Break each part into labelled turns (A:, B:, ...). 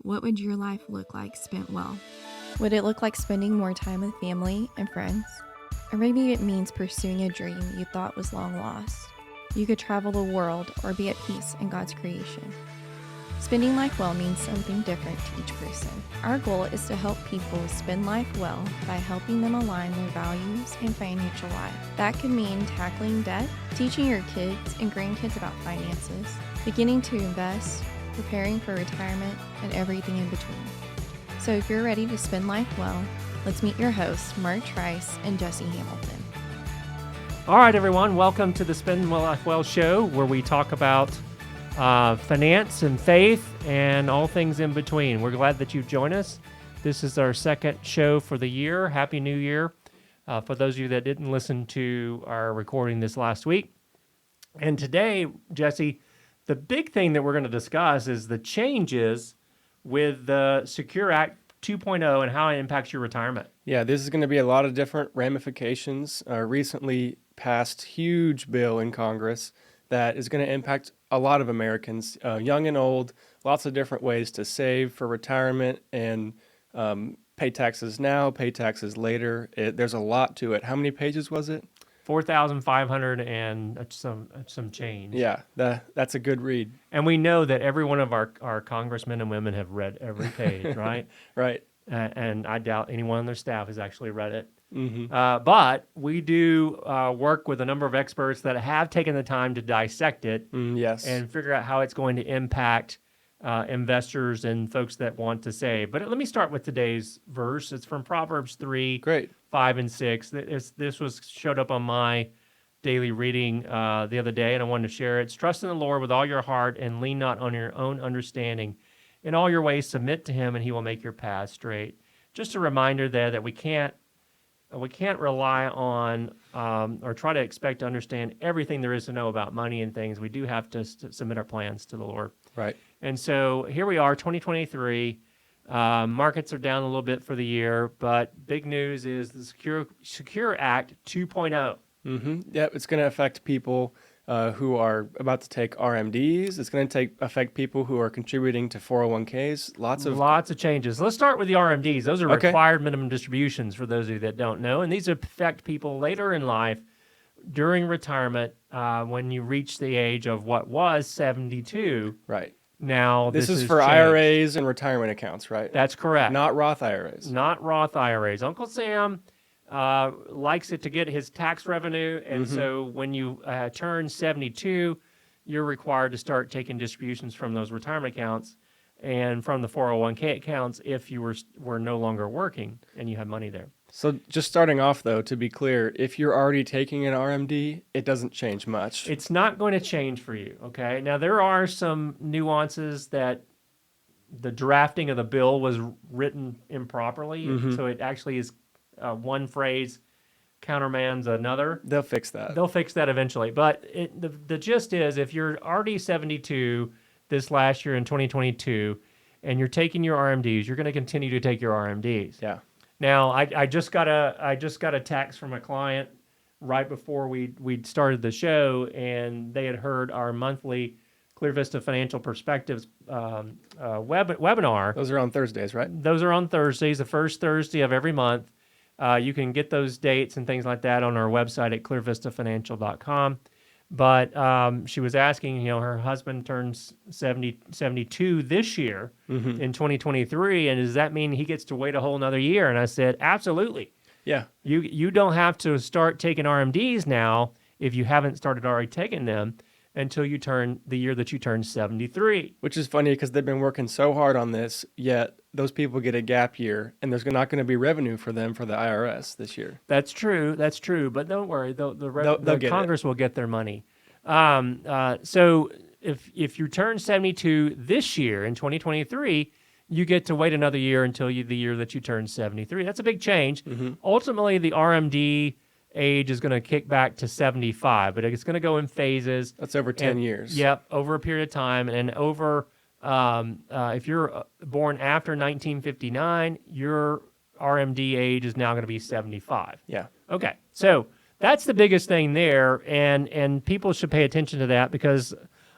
A: What would your life look like spent well?
B: Would it look like spending more time with family and friends? Or maybe it means pursuing a dream you thought was long lost. You could travel the world or be at peace in God's creation. Spending life well means something different to each person. Our goal is to help people spend life well by helping them align their values and financial life. That could mean tackling debt, teaching your kids and grandkids about finances, beginning to invest, preparing for retirement, and everything in between. So if you're ready to spend life well, let's meet your hosts, Mark Trice and Jesse Hamilton.
C: All right, everyone, welcome to the Spend Life Well show, where we talk about finance and faith and all things in between. We're glad that you've joined us. This is our second show for the year. Happy New Year. For those of you that didn't listen to our recording this last week. And today, Jesse, the big thing that we're going to discuss is the changes with the Secure Act 2.0 and how it impacts your retirement.
D: Yeah, this is going to be a lot of different ramifications. Recently passed huge bill in Congress that is going to impact a lot of Americans, young and old, lots of different ways to save for retirement and pay taxes now, pay taxes later. There's a lot to it. How many pages was it?
C: 4,500 and some change.
D: Yeah, that's a good read.
C: And we know that every one of our congressmen and women have read every page, right?
D: Right.
C: And I doubt anyone on their staff has actually read it.
D: Mm-hmm.
C: But we do work with a number of experts that have taken the time to dissect it
D: Yes.
C: and figure out how it's going to impact investors and folks that want to save. But let me start with today's verse. It's from Proverbs 3,
D: Great.
C: 5, and 6. This showed up on my daily reading the other day, and I wanted to share it. It's trust in the Lord with all your heart and lean not on your own understanding. In all your ways, submit to him, and he will make your path straight. Just a reminder there that we can't rely on or try to expect to understand everything there is to know about money and things. We do have to submit our plans to the Lord.
D: Right.
C: And so here we are, 2023. Markets are down a little bit for the year, but big news is the Secure Act 2.0.
D: Mm-hmm. Yeah, it's going to affect people who are about to take RMDs. It's going to affect people who are contributing to 401ks. Lots of changes.
C: Let's start with the RMDs. Those are
D: Okay.
C: required minimum distributions for those of you that don't know. And these affect people later in life during retirement when you reach the age of what was 72.
D: Right.
C: Now,
D: This is
C: has
D: for
C: changed.
D: IRAs and retirement accounts, right?
C: That's correct.
D: Not Roth IRAs.
C: Not Roth IRAs. Uncle Sam likes it to get his tax revenue, and so when you turn 72, you're required to start taking distributions from those retirement accounts and from the 401k accounts if you were no longer working and you had money there.
D: So just starting off, though, to be clear, if you're already taking an RMD, it doesn't change much.
C: It's not going to change for you, okay? Now, there are some nuances that the drafting of the bill was written improperly, so it actually is one phrase countermands another.
D: They'll fix that.
C: They'll fix that eventually. But the gist is, if you're already 72 this last year in 2022 and you're taking your RMDs, you're going to continue to take your RMDs.
D: Yeah.
C: Now, I just got a text from a client right before we started the show, and they had heard our monthly Clear Vista Financial Perspectives webinar.
D: Those are on Thursdays, right?
C: Those are on Thursdays, the first Thursday of every month. You can get those dates and things like that on our website at clearvistafinancial.com. But she was asking, her husband turns 72 this year in 2023, and does that mean he gets to wait a whole another year? And I said, absolutely.
D: Yeah.
C: You don't have to start taking RMDs now if you haven't started already taking them until you turn the year that you turn 73.
D: Which is funny because they've been working so hard on this, yet those people get a gap year, and there's not going to be revenue for them for the IRS this year.
C: That's true. But don't worry,
D: They'll
C: the
D: get
C: Congress will get their money. So if you turn 72 this year in 2023, you get to wait another year until the year that you turn 73. That's a big change. Ultimately, the RMD age is going to kick back to 75, but it's going to go in phases.
D: That's over 10 years.
C: Yep, over a period of time. And over, if you're born after 1959, your RMD age is now going to be 75.
D: Yeah.
C: Okay, so that's the biggest thing there, and people should pay attention to that because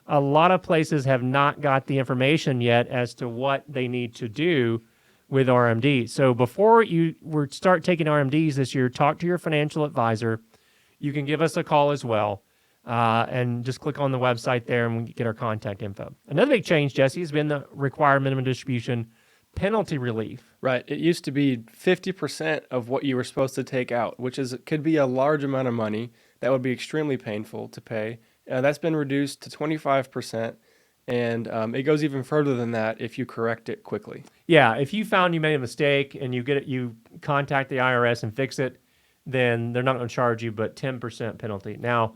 C: a lot of places have not got the information yet as to what they need to do with RMDs. So before you start taking RMDs this year, talk to your financial advisor. You can give us a call as well, and just click on the website there and we get our contact info. Another big change, Jesse, has been the required minimum distribution penalty relief.
D: Right. It used to be 50% of what you were supposed to take out, which could be a large amount of money that would be extremely painful to pay. That's been reduced to 25%, and it goes even further than that if you correct it quickly.
C: Yeah, if you found you made a mistake and you contact the IRS and fix it, then they're not going to charge you but 10% penalty. Now,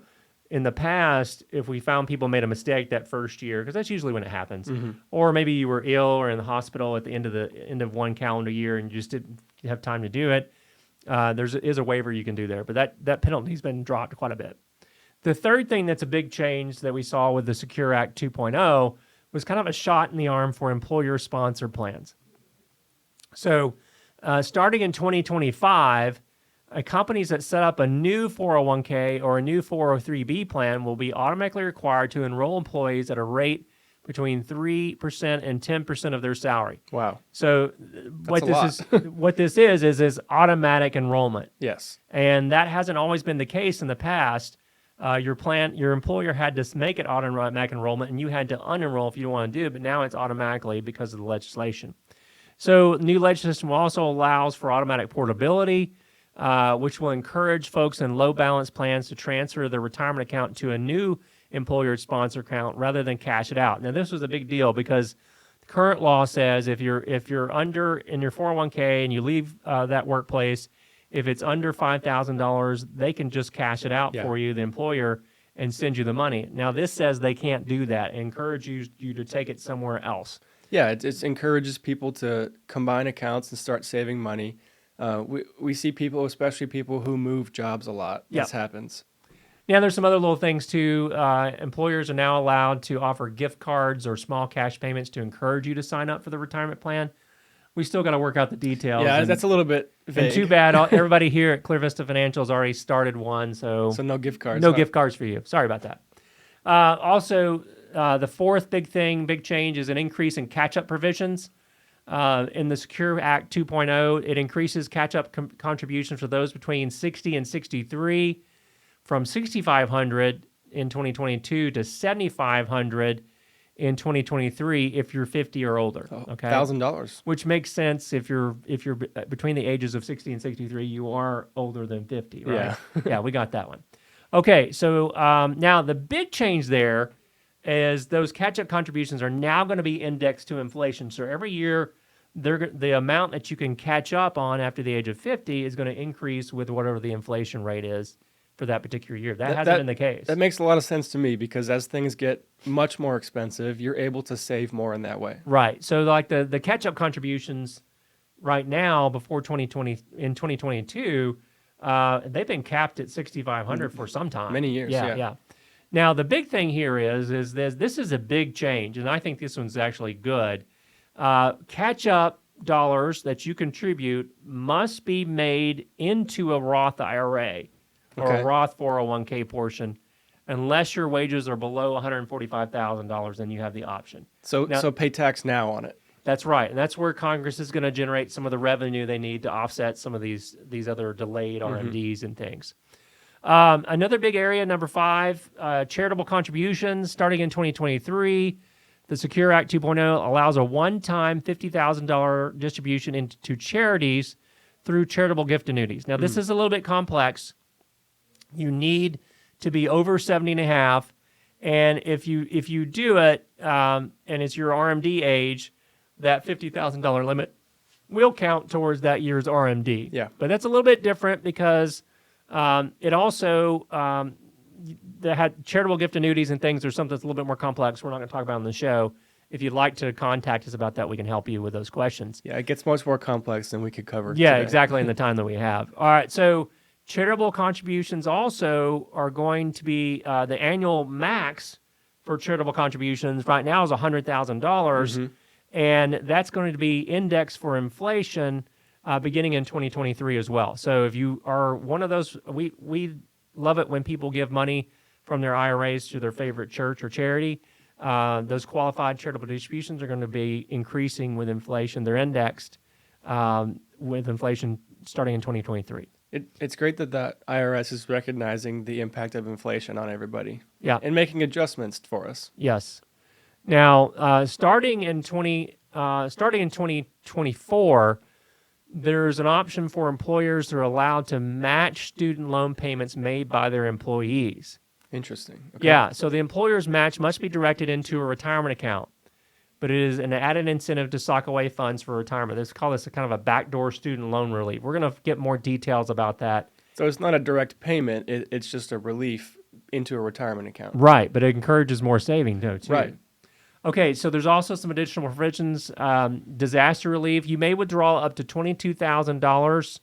C: in the past, if we found people made a mistake that first year, because that's usually when it happens, or maybe you were ill or in the hospital at the end of one calendar year and you just didn't have time to do it, there is a waiver you can do there. But that penalty's been dropped quite a bit. The third thing that's a big change that we saw with the Secure Act 2.0 was kind of a shot in the arm for employer-sponsored plans. So starting in 2025, companies that set up a new 401k or a new 403b plan will be automatically required to enroll employees at a rate between 3% and 10% of their salary.
D: Wow.
C: So what this is automatic enrollment.
D: Yes.
C: And that hasn't always been the case in the past. Your employer had to make it automatic enrollment, and you had to unenroll if you don't want to do it, but now it's automatically because of the legislation. So new legislation also allows for automatic portability, which will encourage folks in low balance plans to transfer their retirement account to a new employer sponsor account rather than cash it out. Now, this was a big deal because the current law says if you're under in your 401k and you leave that workplace, if it's under $5,000, they can just cash it out for you, the employer, and send you the money. Now, this says they can't do that. It encourages you to take it somewhere else.
D: Yeah, it encourages people to combine accounts and start saving money. We see people, especially people who move jobs a lot. This happens.
C: Now, there's some other little things too. Employers are now allowed to offer gift cards or small cash payments to encourage you to sign up for the retirement plan. We still got to work out the details.
D: Yeah, that's a little bit vague.
C: And too bad, everybody here at Clear Vista Financial has already started one, so
D: no gift cards.
C: No gift cards for you. Sorry about that. Also, the fourth big change is an increase in catch-up provisions. In the Secure Act 2.0, it increases catch-up contributions for those between 60 and 63 from $6,500 in 2022 to $7,500 in 2023 if you're 50 or older. Okay,
D: $1,000,
C: which makes sense if you're between the ages of 60 and 63. You are older than 50, right?
D: Yeah.
C: Yeah, we got that one. Okay, so now the big change there is those catch-up contributions are now going to be indexed to inflation. So every year, the amount that you can catch up on after the age of 50 is going to increase with whatever the inflation rate is for that particular year. That hasn't been the case.
D: That makes a lot of sense to me because as things get much more expensive, you're able to save more in that way.
C: Right. So like the catch-up contributions right now before 2020 in 2022, they've been capped at $6,500 for some time.
D: Many years. Yeah.
C: Now the big thing here is this is a big change, and I think this one's actually good. Catch-up dollars that you contribute must be made into a Roth IRA or a Roth 401k portion, unless your wages are below $145,000, then you have the option.
D: So pay tax now on it.
C: That's right, and that's where Congress is going to generate some of the revenue they need to offset some of these other delayed RMDs and things. Another big area, number 5, charitable contributions. Starting in 2023, the Secure Act 2.0 allows a one-time $50,000 distribution into charities through charitable gift annuities. Now, this is a little bit complex. You need to be over 70 and a half, and if you do it, and it's your RMD age, that $50,000 limit will count towards that year's RMD.
D: Yeah.
C: But that's a little bit different because it also they had charitable gift annuities and things. There's something that's a little bit more complex we're not going to talk about on the show. If you'd like to contact us about that, we can help you with those questions.
D: Yeah, it gets much more complex than we could cover
C: today.
D: Exactly
C: In the time that we have. All right, so charitable contributions also are going to be the annual max for charitable contributions right now is $100,000, and that's going to be indexed for inflation beginning in 2023 as well. So if you are one of those, we love it when people give money from their IRAs to their favorite church or charity. those qualified charitable distributions are going to be increasing with inflation. They're indexed with inflation starting in 2023.
D: It's great that the IRS is recognizing the impact of inflation on everybody.
C: Yeah.
D: And making adjustments for us.
C: Yes. Now, starting in 2024, there's an option for employers that are allowed to match student loan payments made by their employees.
D: Interesting. Okay.
C: Yeah, so the employer's match must be directed into a retirement account, but it is an added incentive to sock away funds for retirement. Let's call this a kind of a backdoor student loan relief. We're going to get more details about that.
D: So it's not a direct payment. It's just a relief into a retirement account.
C: Right, but it encourages more saving, too.
D: Right.
C: Okay, so there's also some additional provisions. Disaster relief. You may withdraw up to $22,000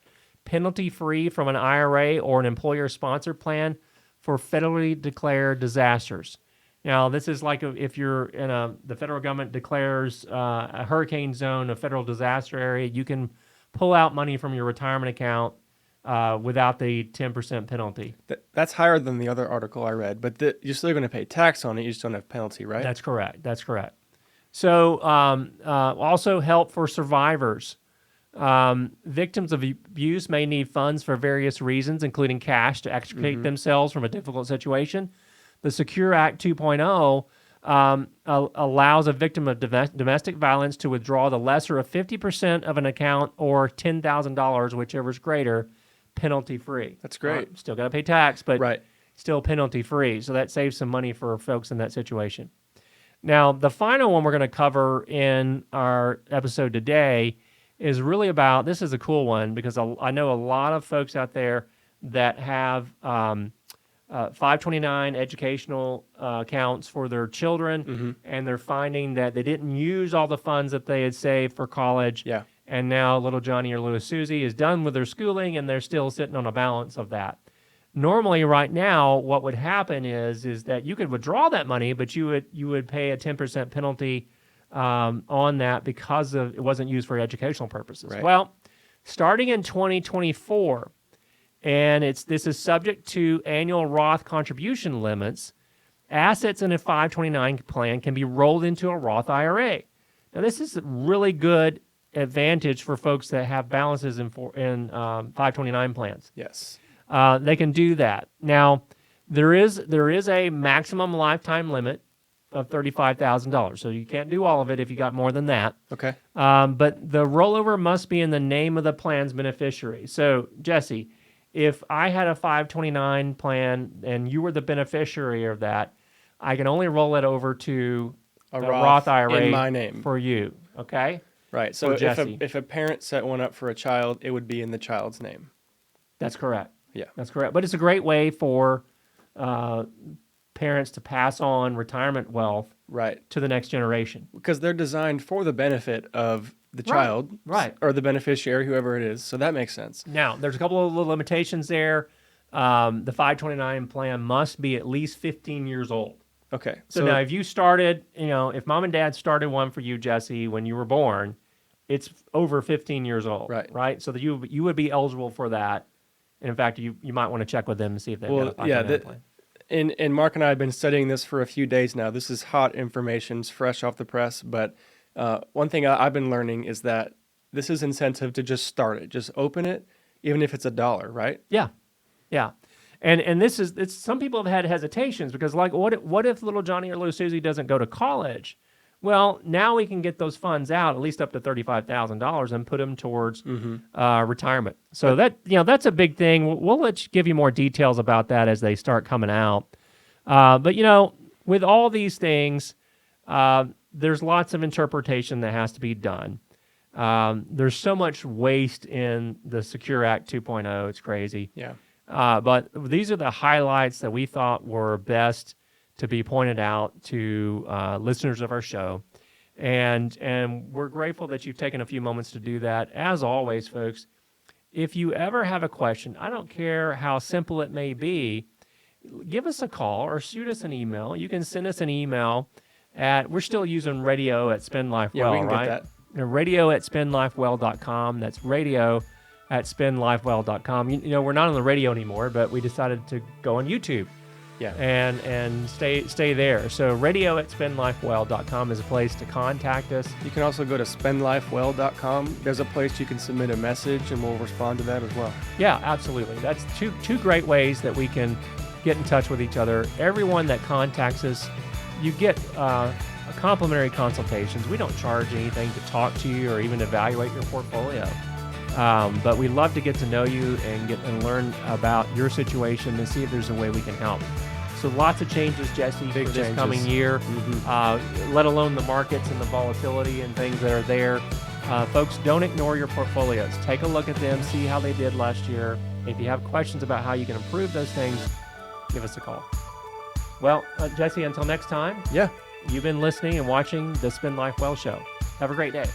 C: penalty-free from an IRA or an employer-sponsored plan for federally declared disasters. Now, this is like if you're in the federal government declares a hurricane zone, a federal disaster area, you can pull out money from your retirement account without the 10% penalty.
D: That's higher than the other article I read, but you're still going to pay tax on it. You just don't have penalty, right?
C: That's correct. That's correct. So also help for survivors. Victims of abuse may need funds for various reasons, including cash to extricate themselves from a difficult situation. The Secure Act 2.0 allows a victim of domestic violence to withdraw the lesser of 50% of an account or $10,000, whichever is greater, penalty-free.
D: That's great.
C: Still got to pay tax, but
D: Right.
C: still penalty-free. So that saves some money for folks in that situation. Now, the final one we're going to cover in our episode today is really about, this is a cool one because I know a lot of folks out there that have 529 educational accounts for their children, and they're finding that they didn't use all the funds that they had saved for college.
D: Yeah.
C: And now little Johnny or little Susie is done with their schooling, and they're still sitting on a balance of that. Normally, right now, what would happen is that you could withdraw that money, but you would pay a 10% penalty on that because it wasn't used for educational purposes.
D: Right.
C: Well, starting in 2024, and this is subject to annual Roth contribution limits, assets in a 529 plan can be rolled into a Roth IRA. Now, this is a really good advantage for folks that have balances in 529 plans.
D: Yes.
C: They can do that. Now, there is a maximum lifetime limit of $35,000, so you can't do all of it if you got more than that.
D: Okay.
C: But the rollover must be in the name of the plan's beneficiary. So, Jesse, if I had a 529 plan and you were the beneficiary of that, I can only roll it over to
D: A
C: the Roth IRA
D: in my name.
C: for you. Okay?
D: Right. So
C: for Jesse.
D: if a parent set one up for a child, it would be in the child's name.
C: That's correct.
D: Yeah.
C: That's correct. But it's a great way for parents to pass on retirement wealth
D: Right.
C: to the next generation.
D: Because they're designed for the benefit of the
C: Right,
D: child.
C: right.
D: Or the beneficiary, whoever it is. So that makes sense.
C: Now, there's a couple of little limitations there. The 529 plan must be at least 15 years old.
D: Okay.
C: So now if you started, if mom and dad started one for you, Jesse, when you were born, it's over 15 years old.
D: Right.
C: Right? So that you would be eligible for that. And in fact, you might want to check with them and see if they've got a 529 plan.
D: And Mark and I have been studying this for a few days now. This is hot information, it's fresh off the press. But one thing I've been learning is that this is incentive to just start it. Just open it, even if it's $1, right?
C: Yeah. Yeah. And it's some people have had hesitations because what if little Johnny or little Susie doesn't go to college? Well, now we can get those funds out, at least up to $35,000, and put them towards retirement. So that's a big thing. We'll give you more details about that as they start coming out. But with all these things, there's lots of interpretation that has to be done. There's so much waste in the Secure Act 2.0. It's crazy.
D: Yeah.
C: But these are the highlights that we thought were best to be pointed out to listeners of our show. And we're grateful that you've taken a few moments to do that. As always, folks, if you ever have a question, I don't care how simple it may be, give us a call or shoot us an email. You can send us an email we're still using radio at Spend Life
D: Yeah,
C: Well,
D: we can
C: right?
D: get that.
C: Radio at spendlifewell.com. That's radio at spendlifewell.com. We're not on the radio anymore, but we decided to go on YouTube.
D: Yeah.
C: and stay there. So radio@spendlifewell.com is a place to contact us.
D: You can also go to spendlifewell.com. There's a place you can submit a message, and we'll respond to that as well.
C: Yeah, absolutely. That's two great ways that we can get in touch with each other. Everyone that contacts us, you get complimentary consultations. We don't charge anything to talk to you or even evaluate your portfolio. But we love to get to know you and learn about your situation and see if there's a way we can help. So lots of changes, Jesse,
D: Big
C: for this
D: changes.
C: coming year, let alone the markets and the volatility and things that are there. Folks, don't ignore your portfolios. Take a look at them, see how they did last year. If you have questions about how you can improve those things, give us a call. Well, Jesse, until next time,
D: Yeah.
C: you've been listening and watching the Spend Life Well Show. Have a great day.